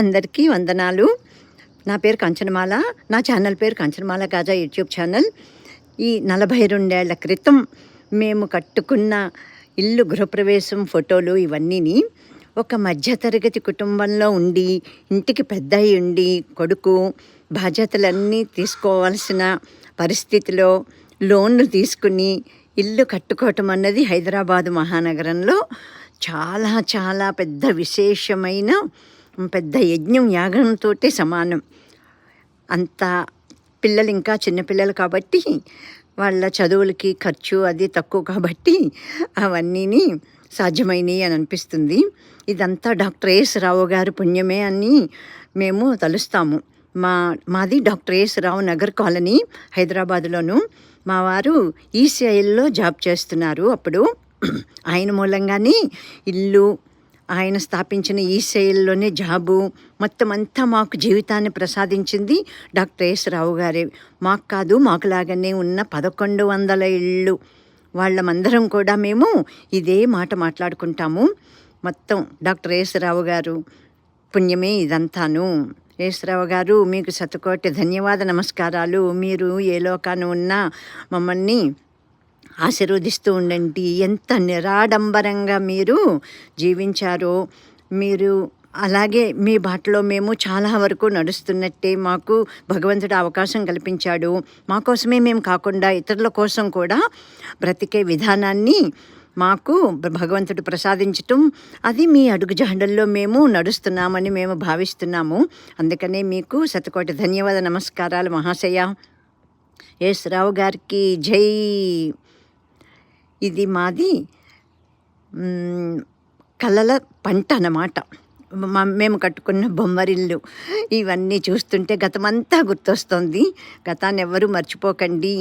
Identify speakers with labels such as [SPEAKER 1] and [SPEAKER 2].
[SPEAKER 1] అందరికీ వందనాలు. నా పేరు కంచనమాల. నా ఛానల్ పేరు కంచనమాల కాజా యూట్యూబ్ ఛానల్. ఈ 42 ఏళ్ల క్రితం మేము కట్టుకున్న ఇల్లు గృహప్రవేశం ఫోటోలు ఇవన్నీని ఒక మధ్యతరగతి కుటుంబంలో ఉండి, ఇంటికి పెద్దయి ఉండి, కొడుకు బాధ్యతలన్నీ తీసుకోవాల్సిన పరిస్థితిలో లోన్లు తీసుకుని ఇల్లు కట్టుకోవటం అన్నది హైదరాబాదు మహానగరంలో చాలా చాలా పెద్ద విశేషమైన పెద్ద యజ్ఞం యాగంతో సమానం. అంత పిల్లలు ఇంకా చిన్నపిల్లలు కాబట్టి వాళ్ళ చదువులకి ఖర్చు అది తక్కువ కాబట్టి అవన్నీని సాధ్యమైనవి అని అనిపిస్తుంది. ఇదంతా డాక్టర్ ఎస్ రావు గారి పుణ్యమే అని మేము తలుస్తాము. మాది డాక్టర్ ఎస్ రావు నగర్ కాలనీ హైదరాబాదులోను. మా వారు ఈసీఐల్లో జాబ్ చేస్తున్నారు. అప్పుడు ఆయన మూలంగానే ఇల్లు, ఆయన స్థాపించిన ఈసీఐల్లోనే జాబు మొత్తం అంతా మాకు జీవితాన్ని ప్రసాదించింది డాక్టర్ ఎస్ రావు గారే. మాకు కాదు, మాకులాగానే ఉన్న 1100 ఇళ్ళు వాళ్ళమందరం కూడా మేము ఇదే మాట మాట్లాడుకుంటాము. మొత్తం డాక్టర్ ఎస్ రావు గారు పుణ్యమే ఇదంతాను. ఎస్ రావు గారు, మీకు శతకోటి ధన్యవాద నమస్కారాలు. మీరు ఏ లోకాన ఉన్నా మమ్మల్ని ఆశీర్వదిస్తూ ఉండండి. ఎంత నిరాడంబరంగా మీరు జీవించారో, మీరు అలాగే మీ బాటలో మేము చాలా వరకు నడుస్తున్నట్టే మాకు భగవంతుడు అవకాశం కల్పించాడు. మా కోసమే మేము కాకుండా ఇతరుల కోసం కూడా బ్రతికే విధానాన్ని మాకు భగవంతుడు ప్రసాదించటం, అది మీ అడుగుజాడల్లో మేము నడుస్తున్నామని మేము భావిస్తున్నాము. అందుకనే మీకు శతకోటి ధన్యవాద నమస్కారాలు మహాశయ. ఎస్ రావు గారికి జై. ఇది మాది కలల పంట అన్నమాట. మేము కట్టుకున్న బొమ్మరిల్లు ఇవన్నీ చూస్తుంటే గతమంతా గుర్తొస్తుంది. గతాన్ని ఎవ్వరూ మర్చిపోకండి.